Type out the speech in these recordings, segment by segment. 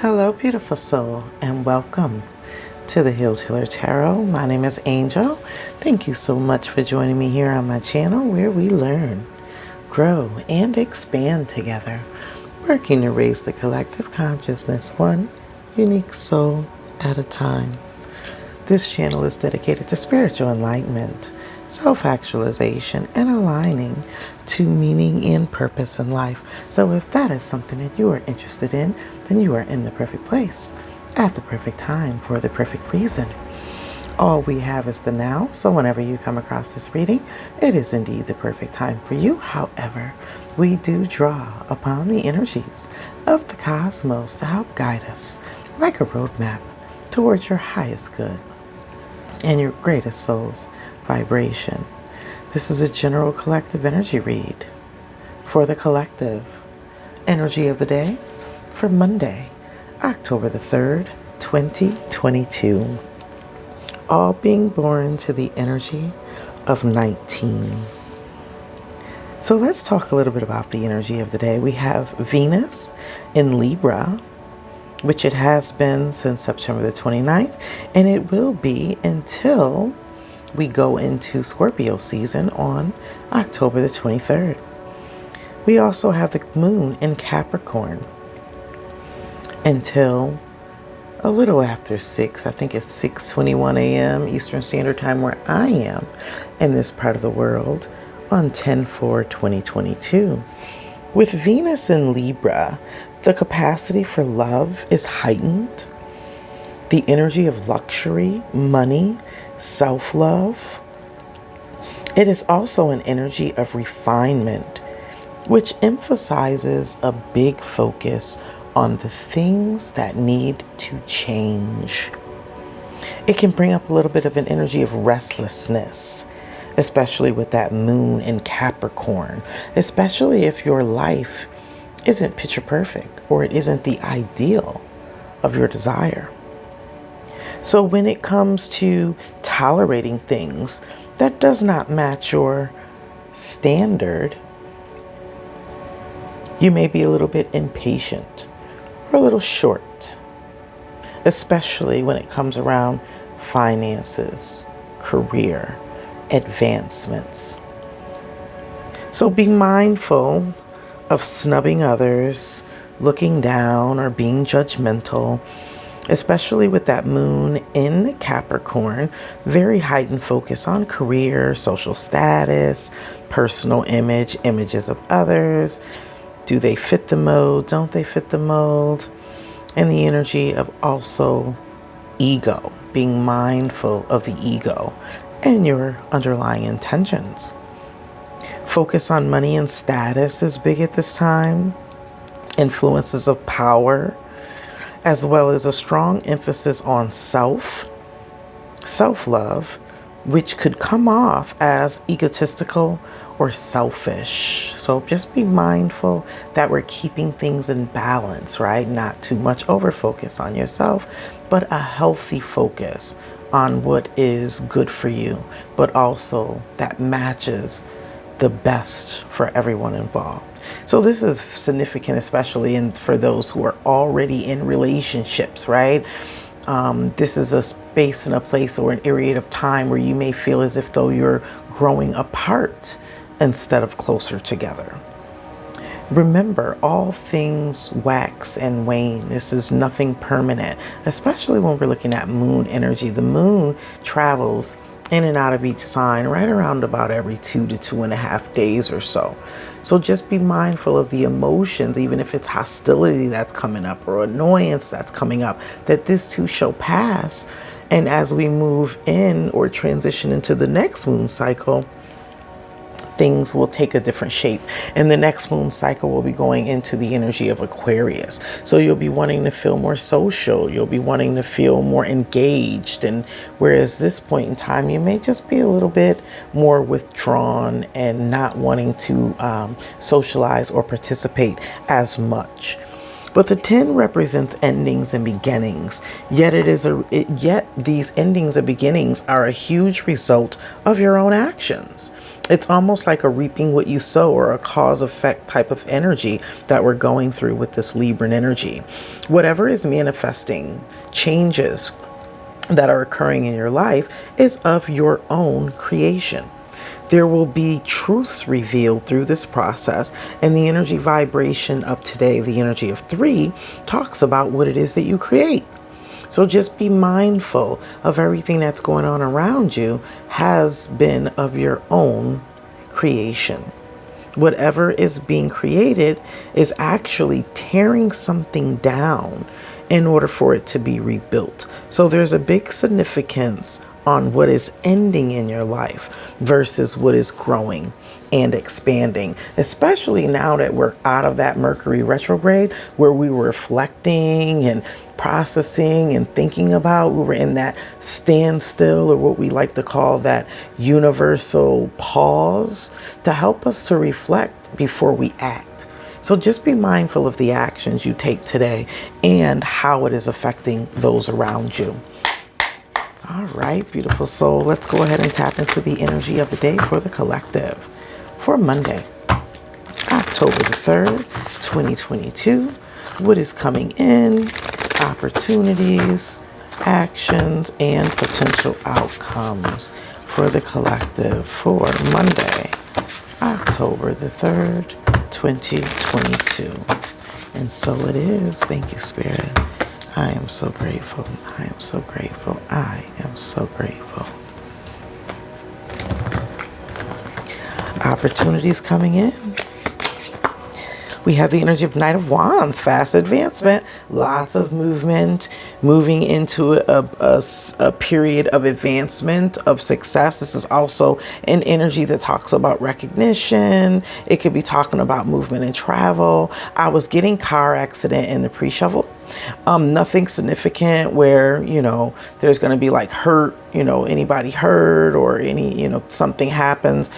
Hello, beautiful soul, and welcome to the Healed Healer Tarot. My name is Angel. Thank you so much for joining me here on my channel where we learn, grow, and expand together, working to raise the collective consciousness one unique soul at a time. This channel is dedicated to spiritual enlightenment, self-actualization, and aligning to meaning and purpose in life. So if that is something that you are interested in, then you are in the perfect place at the perfect time for the perfect reason. All we have is the now, so whenever you come across this reading, it is indeed the perfect time for you. However, we do draw upon the energies of the cosmos to help guide us like a roadmap towards your highest good and your greatest soul's vibration. This is a general collective energy read for the collective energy of the day for Monday, October the 3rd, 2022. All being born to the energy of 19. So let's talk a little bit about the energy of the day. We have Venus in Libra, which it has been since September the 29th, and it will be until we go into Scorpio season on October the 23rd. We also have the moon in Capricorn until a little after 6. I think it's 6:21 a.m. Eastern Standard Time where I am in this part of the world on 10/4/2022. With Venus in Libra, the capacity for love is heightened. The energy of luxury, money, self-love. It is also an energy of refinement, which emphasizes a big focus on the things that need to change. It can bring up a little bit of an energy of restlessness, especially with that moon in Capricorn, especially if your life isn't picture perfect or it isn't the ideal of your desire. So when it comes to tolerating things that does not match your standard, you may be a little bit impatient or a little short, especially when it comes around finances, career, advancements. So be mindful of snubbing others, looking down, or being judgmental, especially with that moon in Capricorn. Very heightened focus on career, social status, personal image, images of others. Do they fit the mold? Don't they fit the mold? And the energy of also ego, being mindful of the ego and your underlying intentions. Focus on money and status is big at this time. Influences of power, as well as a strong emphasis on self-love, which could come off as egotistical or selfish. So just be mindful that we're keeping things in balance, right? Not too much over focus on yourself, but a healthy focus on what is good for you, but also that matches the best for everyone involved. So this is significant, especially for those who are already in relationships, right? This is a space and a place or an area of time where you may feel as if though you're growing apart instead of closer together. Remember, all things wax and wane. This is nothing permanent, especially when we're looking at moon energy. The moon travels in and out of each sign right around about every 2 to 2.5 days or so. So just be mindful of the emotions, even if it's hostility that's coming up or annoyance that's coming up, that this too shall pass. And as we move in or transition into the next moon cycle, things will take a different shape. And the next moon cycle will be going into the energy of Aquarius. So you'll be wanting to feel more social. You'll be wanting to feel more engaged. And whereas this point in time, you may just be a little bit more withdrawn and not wanting to socialize or participate as much. But the 10 represents endings and beginnings. Yet yet these endings and beginnings are a huge result of your own actions. It's almost like a reaping what you sow, or a cause effect type of energy that we're going through with this Libran energy. Whatever is manifesting, changes that are occurring in your life, is of your own creation. There will be truths revealed through this process, and the energy vibration of today, the energy of 3, talks about what it is that you create. So just be mindful of everything that's going on around you has been of your own creation. Whatever is being created is actually tearing something down in order for it to be rebuilt. So there's a big significance on what is ending in your life versus what is growing and expanding, especially now that we're out of that Mercury retrograde where we were reflecting and processing and thinking about. We were in that standstill, or what we like to call that universal pause, to help us to reflect before we act. So just be mindful of the actions you take today and how it is affecting those around you. All right, beautiful soul. Let's go ahead and tap into the energy of the day for the collective for Monday, October the 3rd, 2022. What is coming in, opportunities, actions, and potential outcomes for the collective for Monday, October the 3rd, 2022. And so it is. Thank you, Spirit. I am so grateful. I am so grateful. I am so grateful. Opportunities coming in. We have the energy of Knight of Wands, fast advancement, lots of movement, moving into a period of advancement, of success. This is also an energy that talks about recognition. It could be talking about movement and travel. I was getting car accident in the pre-shovel. Nothing significant where, there's going to be like hurt, anybody hurt or something happens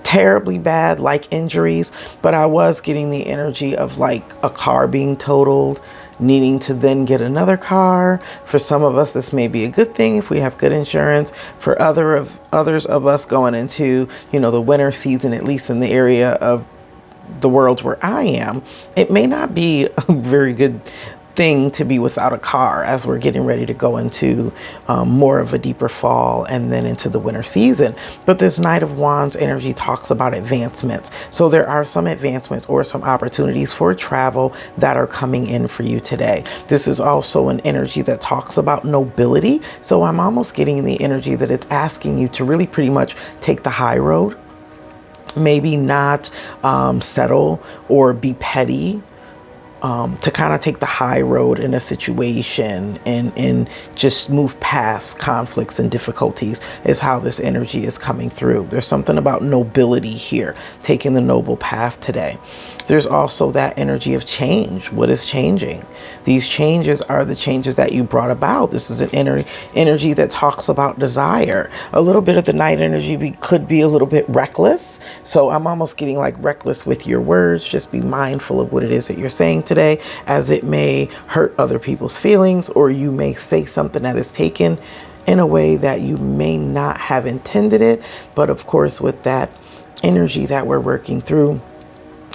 terribly bad, like injuries, but I was getting the energy of like a car being totaled, needing to then get another car. For some of us, this may be a good thing if we have good insurance. For others of us going into, the winter season, at least in the area of the world where I am, it may not be a very good thing to be without a car as we're getting ready to go into more of a deeper fall and then into the winter season. But this Knight of Wands energy talks about advancements. So there are some advancements or some opportunities for travel that are coming in for you today. This is also an energy that talks about nobility. So I'm almost getting the energy that it's asking you to really pretty much take the high road. Maybe not settle or be petty, to kind of take the high road in a situation and just move past conflicts and difficulties is how this energy is coming through. There's something about nobility here, taking the noble path today. There's also that energy of change. What is changing? These changes are the changes that you brought about. This is an energy that talks about desire. A little bit of the night energy could be a little bit reckless. So I'm almost getting like reckless with your words. Just be mindful of what it is that you're saying today, as it may hurt other people's feelings, or you may say something that is taken in a way that you may not have intended it. But of course, with that energy that we're working through,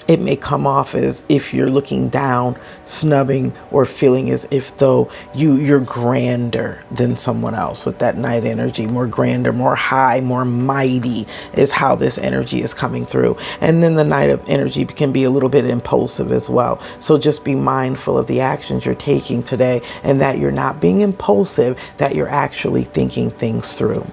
it may come off as if you're looking down, snubbing, or feeling as if though you're grander than someone else. With that night energy, more grander, more high, more mighty is how this energy is coming through. And then the night of energy can be a little bit impulsive as well. So just be mindful of the actions you're taking today, and that you're not being impulsive, that you're actually thinking things through.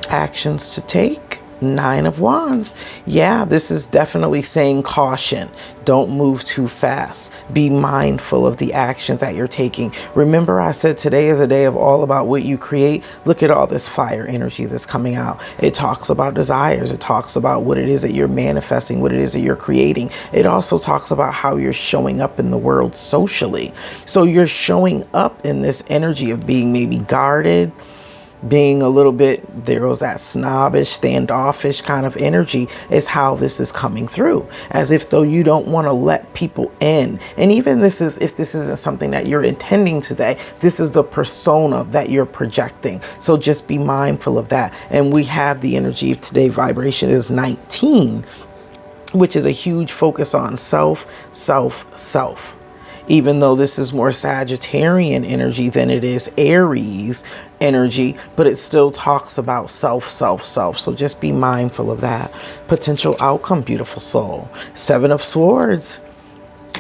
Actions to take. Nine of Wands. Yeah, this is definitely saying caution. Don't move too fast. Be mindful of the actions that you're taking. Remember, I said today is a day of all about what you create. Look at all this fire energy that's coming out. It talks about desires. It talks about what it is that you're manifesting, what it is that you're creating. It also talks about how you're showing up in the world socially. So you're showing up in this energy of being maybe guarded, being a little bit, there was that snobbish, standoffish kind of energy is how this is coming through, as if though you don't want to let people in. And even this is, if this isn't something that you're intending today, this is the persona that you're projecting. So just be mindful of that. And we have the energy of today, vibration is 19, which is a huge focus on self, self, self. Even though this is more Sagittarian energy than it is Aries energy, but it still talks about self, self, self. So just be mindful of that. Potential outcome, beautiful soul. Seven of Swords.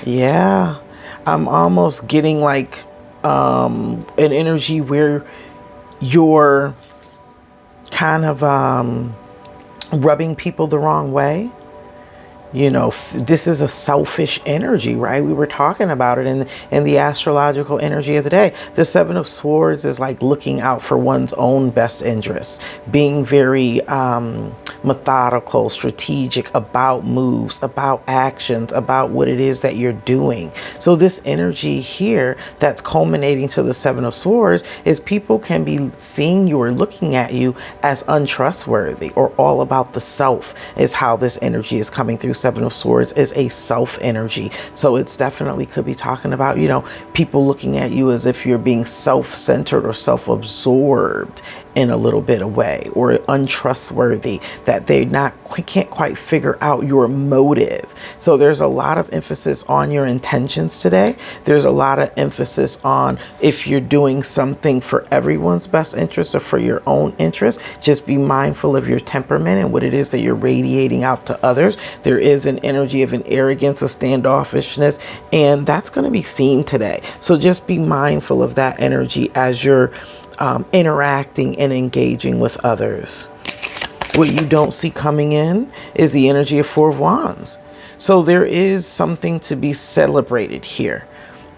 Yeah, I'm almost getting like an energy where you're kind of rubbing people the wrong way. You know, this is a selfish energy, right? We were talking about it in the astrological energy of the day. The Seven of Swords is like looking out for one's own best interests, being very methodical, strategic about moves, about actions, about what it is that you're doing. So this energy here that's culminating to the Seven of Swords is people can be seeing you or looking at you as untrustworthy or all about the self is how this energy is coming through. Seven of Swords is a self energy. So it's definitely could be talking about, you know, people looking at you as if you're being self-centered or self-absorbed in a little bit of way, or untrustworthy, that they can't quite figure out your motive. So there's a lot of emphasis on your intentions today. There's a lot of emphasis on if you're doing something for everyone's best interest or for your own interest, just be mindful of your temperament and what it is that you're radiating out to others. There is an energy of an arrogance, a standoffishness, and that's going to be seen today. So just be mindful of that energy as you're interacting and engaging with others. What you don't see coming in is the energy of Four of Wands. So there is something to be celebrated here.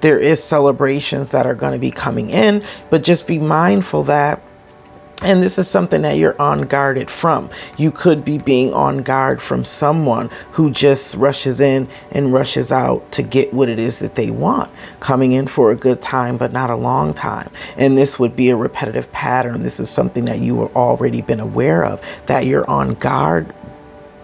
There is celebrations that are going to be coming in, but just be mindful that, and this is something that you're on guarded from. You could be being on guard from someone who just rushes in and rushes out to get what it is that they want, coming in for a good time, but not a long time. And this would be a repetitive pattern. This is something that you have already been aware of, that you're on guard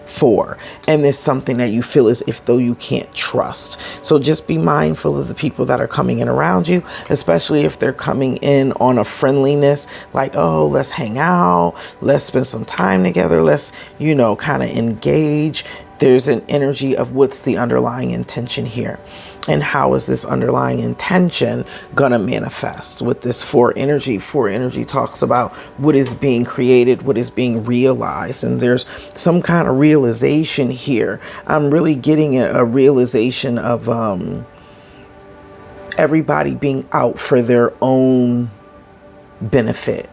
for, and it's something that you feel as if though you can't trust. So just be mindful of the people that are coming in around you, especially if they're coming in on a friendliness, like, oh, let's hang out, let's spend some time together, let's, you know, kind of engage. There's an energy of what's the underlying intention here, and how is this underlying intention gonna manifest with this four energy. Four energy talks about what is being created, what is being realized, and there's some kind of realization here. I'm really getting a realization of everybody being out for their own benefit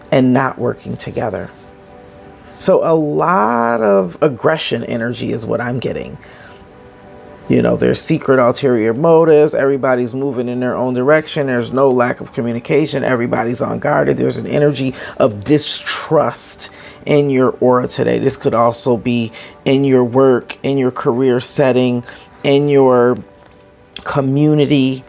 and not working together. So a lot of aggression energy is what I'm getting. You know, there's secret ulterior motives. Everybody's moving in their own direction. There's no lack of communication. Everybody's on guard. There's an energy of distrust in your aura today. This could also be in your work, in your career setting, in your community.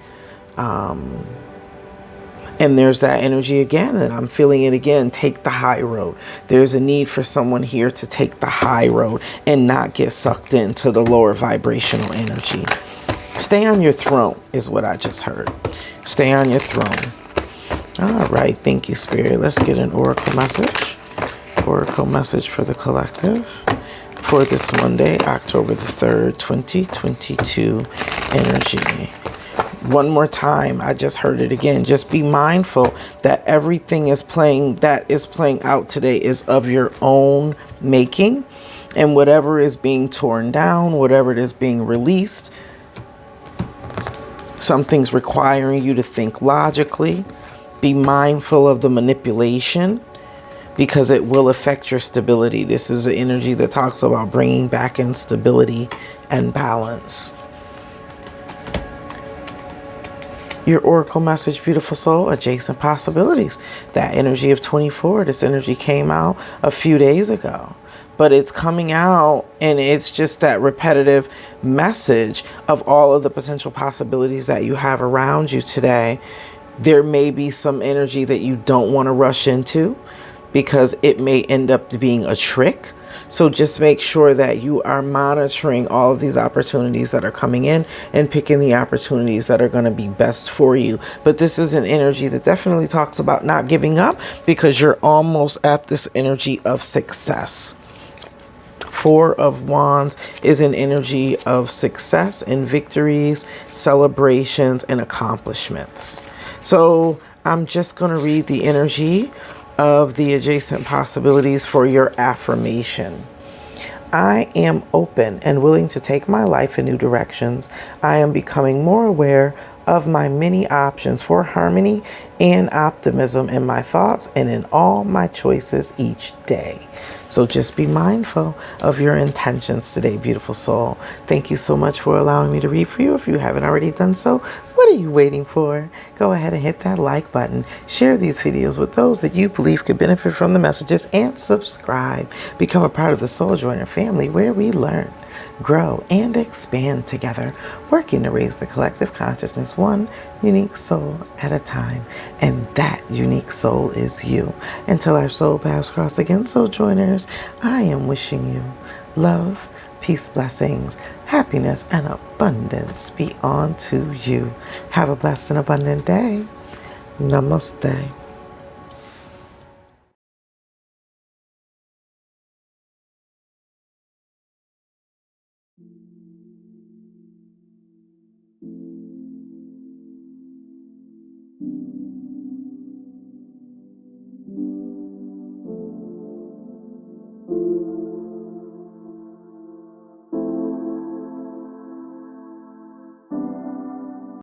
And there's that energy again, and I'm feeling it again. Take the high road. There's a need for someone here to take the high road and not get sucked into the lower vibrational energy. Stay on your throne is what I just heard. Stay on your throne. All right. Thank you, Spirit. Let's get an oracle message. Oracle message for the collective for this Monday, October the 3rd, 2022 energy. One more time, I just heard it again. Just be mindful that everything is playing out today is of your own making, and whatever is being torn down, whatever it is being released, something's requiring you to think logically. Be mindful of the manipulation. because it will affect your stability. This is an energy that talks about bringing back in stability and balance. Your oracle message, beautiful soul, adjacent possibilities. That energy of 24, this energy came out a few days ago, but it's coming out and it's just that repetitive message of all of the potential possibilities that you have around you today. There may be some energy that you don't want to rush into because it may end up being a trick. So just make sure that you are monitoring all of these opportunities that are coming in and picking the opportunities that are going to be best for you. But this is an energy that definitely talks about not giving up because you're almost at this energy of success. Four of Wands is an energy of success and victories, celebrations, and accomplishments. So I'm just going to read the energy of the adjacent possibilities for your affirmation. I am open and willing to take my life in new directions. I am becoming more aware of my many options for harmony and optimism in my thoughts and in all my choices each day. So just be mindful of your intentions today, beautiful soul. Thank you so much for allowing me to read for you. If you haven't already done so, what are you waiting for? Go ahead and hit that like button. Share these videos with those that you believe could benefit from the messages, and subscribe. Become a part of the Soul Joiner family where we learn, grow, and expand together, working to raise the collective consciousness one unique soul at a time. And that unique soul is you. Until our soul paths cross again, Soul Joiners, I am wishing you love, peace, blessings, happiness, and abundance be unto you. Have a blessed and abundant day. Namaste.